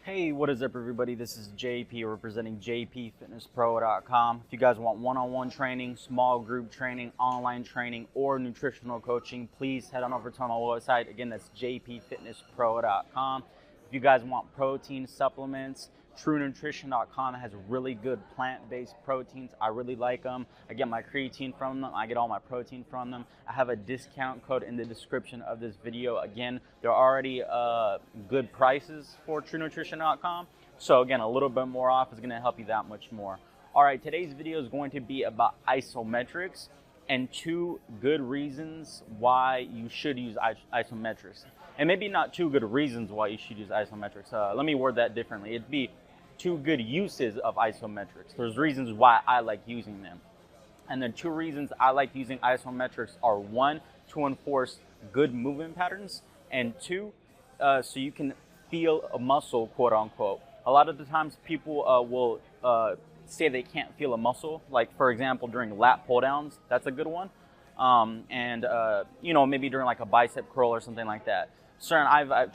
Hey, what is up, everybody? This is JP representing jpfitnesspro.com. If you guys want one-on-one training, small group training, online training, or nutritional coaching, please head on over to my website. Again, that's jpfitnesspro.com. If you guys want protein supplements, TrueNutrition.com has really good plant-based proteins. I really like them. I get my creatine from them. I get all my protein from them. I have a discount code in the description of this video. Again, they're already good prices for TrueNutrition.com. So again, a little bit more off is going to help you that much more. All right, today's video is going to be about isometrics and 2 good reasons why you should use isometrics. And maybe not 2 good reasons why you should use isometrics. Let me word that differently. It'd be 2 good uses of isometrics. There's reasons why I like using them. And the 2 reasons I like using isometrics are 1, to enforce good movement patterns, and 2, so you can feel a muscle, quote unquote. A lot of the times people will say they can't feel a muscle, like for example during lat pull downs. That's a good one. Maybe during like a bicep curl or something like that.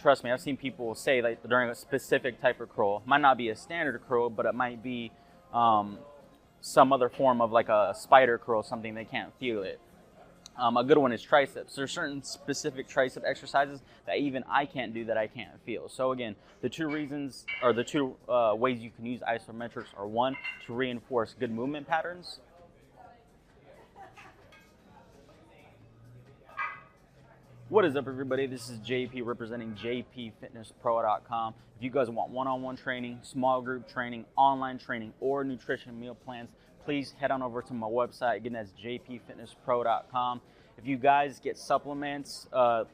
Trust me, I've seen people say that during a specific type of curl, might not be a standard curl, but it might be some other form of like a spider curl, something they can't feel it. A good one is triceps. There's certain specific tricep exercises that even I can't do that I can't feel. So again, the 2 reasons, or the 2 ways you can use isometrics are 1, to reinforce good movement patterns. What is up, everybody? This is JP representing jpfitnesspro.com. If you guys want one-on-one training, small group training, online training, or nutrition meal plans, please head on over to my website. Again, that's jpfitnesspro.com. If you guys get supplements,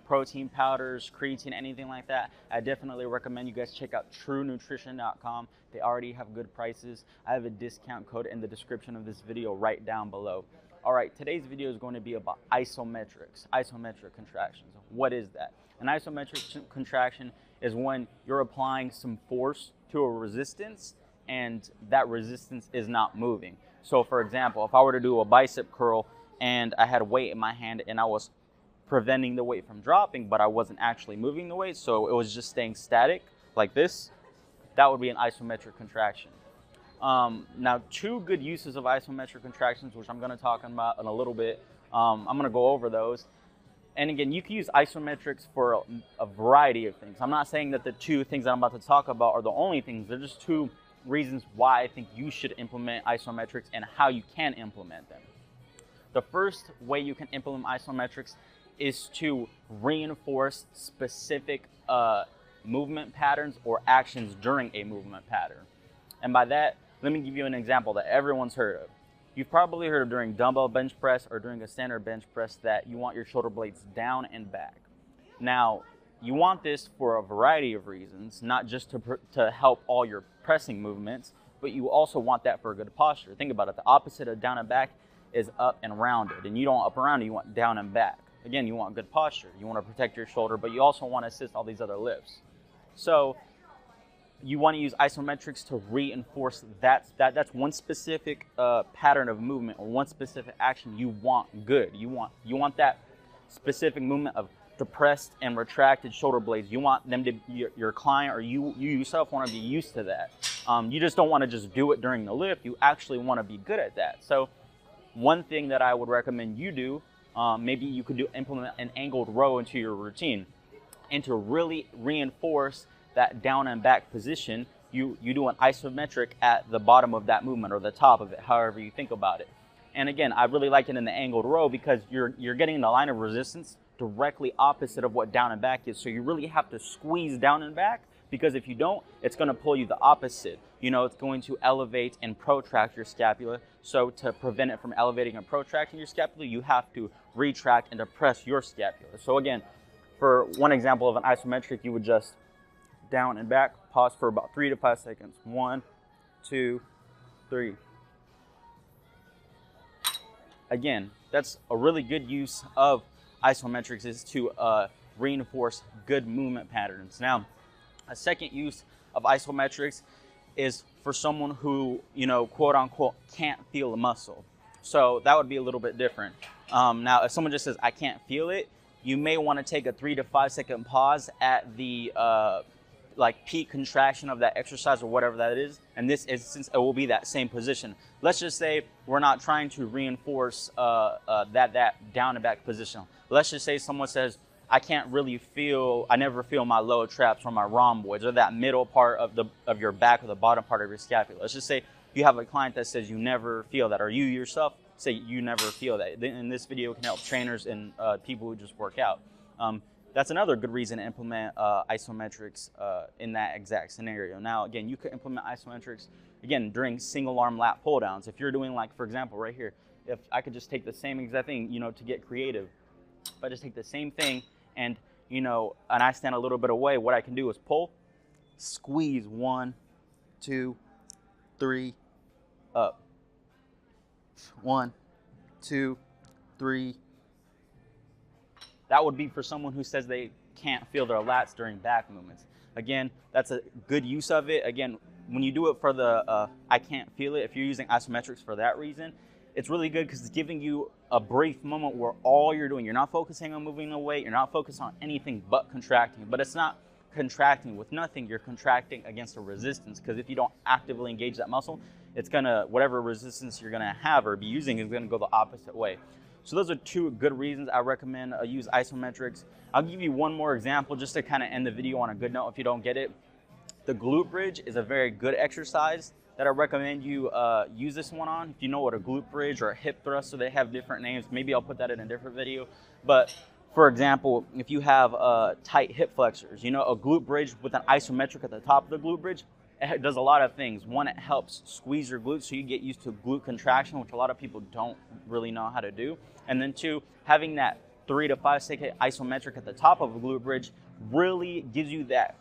protein powders, creatine, anything like that, I definitely recommend you guys check out TrueNutrition.com. They already have good prices. I have a discount code in the description of this video right down below. All right, today's video is going to be about isometrics, isometric contractions. What is that? An isometric contraction is when you're applying some force to a resistance and that resistance is not moving. So for example, if I were to do a bicep curl and I had weight in my hand and I was preventing the weight from dropping, but I wasn't actually moving the weight, so it was just staying static like this, that would be an isometric contraction. Now, 2 good uses of isometric contractions, which I'm going to talk about in a little bit. I'm going to go over those. And again, you can use isometrics for a variety of things. I'm not saying that the 2 things that I'm about to talk about are the only things. They're just 2 reasons why I think you should implement isometrics and how you can implement them. The first way you can implement isometrics is to reinforce specific movement patterns or actions during a movement pattern. And by that, let me give you an example that everyone's heard of. You've probably heard of during dumbbell bench press or during a standard bench press that you want your shoulder blades down and back. Now, you want this for a variety of reasons, not just to help all your pressing movements, but you also want that for a good posture. Think about it. The opposite of down and back is up and rounded, and you don't want up and rounded, you want down and back. Again, you want good posture. You want to protect your shoulder, but you also want to assist all these other lifts. So you want to use isometrics to reinforce that's one specific pattern of movement or one specific action you want good. You want that specific movement of depressed and retracted shoulder blades. You want them to, your client or you yourself want to be used to that. You just don't want to just do it during the lift. You actually want to be good at that. So one thing that I would recommend you do, maybe you could implement an angled row into your routine, and to really reinforce that down and back position, you do an isometric at the bottom of that movement or the top of it, however you think about it. And again, I really like it in the angled row because you're getting the line of resistance directly opposite of what down and back is. So you really have to squeeze down and back, because if you don't, it's going to pull you the opposite. It's going to elevate and protract your scapula. So to prevent it from elevating and protracting your scapula, you have to retract and depress your scapula. So again, for one example of an isometric, you would just down and back, pause for about 3 to 5 seconds. 1, 2, 3. Again, that's a really good use of isometrics, is to reinforce good movement patterns. Now, a second use of isometrics is for someone who, quote unquote, can't feel a muscle. So that would be a little bit different. Now, if someone just says, I can't feel it, you may want to take a 3 to 5 second pause at the like peak contraction of that exercise or whatever that is. And this instance, it will be that same position. Let's just say we're not trying to reinforce that down and back position. Let's just say someone says, I never feel my low traps or my rhomboids or that middle part of your back or the bottom part of your scapula. Let's just say you have a client that says you never feel that, or you yourself say you never feel that. Then this video can help trainers and people who just work out. That's another good reason to implement isometrics in that exact scenario. Now, again, you could implement isometrics, again, during single arm lat pull downs. If you're doing, like, for example, right here, if I could just take the same exact thing, you know, to get creative. If I just take the same thing and, you know, and I stand a little bit away, what I can do is pull, squeeze, 1, 2, 3, up. 1, 2, 3. That would be for someone who says they can't feel their lats during back movements. Again, that's a good use of it. Again, when you do it for the I can't feel it, if you're using isometrics for that reason, it's really good because it's giving you a brief moment where all you're doing, you're not focusing on moving the weight, you're not focused on anything but contracting. But it's not contracting with nothing, you're contracting against a resistance, because if you don't actively engage that muscle, it's gonna, whatever resistance you're gonna have or be using is gonna go the opposite way. So those are two good reasons I recommend use isometrics. I'll give you one more example just to kind of end the video on a good note if you don't get it. The glute bridge is a very good exercise that I recommend you use this one on. If you know what a glute bridge or a hip thruster, they have different names. Maybe I'll put that in a different video. But for example, if you have tight hip flexors, you know, a glute bridge with an isometric at the top of the glute bridge, it does a lot of things. One, it helps squeeze your glutes so you get used to glute contraction, which a lot of people don't really know how to do. And then two, having that 3 to 5 second isometric at the top of a glute bridge really gives you that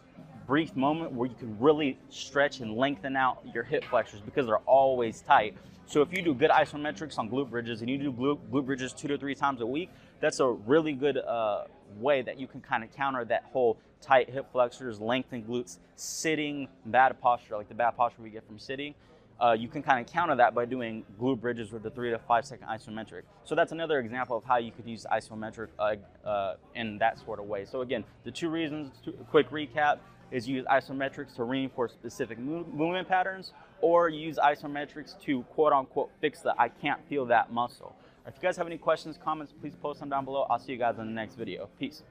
brief moment where you can really stretch and lengthen out your hip flexors because they're always tight. So if you do good isometrics on glute bridges and you do glute bridges 2 to 3 times a week, that's a really good way that you can kind of counter that whole tight hip flexors, lengthened glutes, sitting, bad posture, like the bad posture we get from sitting. You can kind of counter that by doing glute bridges with the 3 to 5 second isometric. So that's another example of how you could use isometric in that sort of way. So again, the two reasons, quick recap, is use isometrics to reinforce specific movement patterns, or use isometrics to quote unquote fix the I can't feel that muscle. If you guys have any questions, comments, please post them down below. I'll see you guys in the next video. Peace.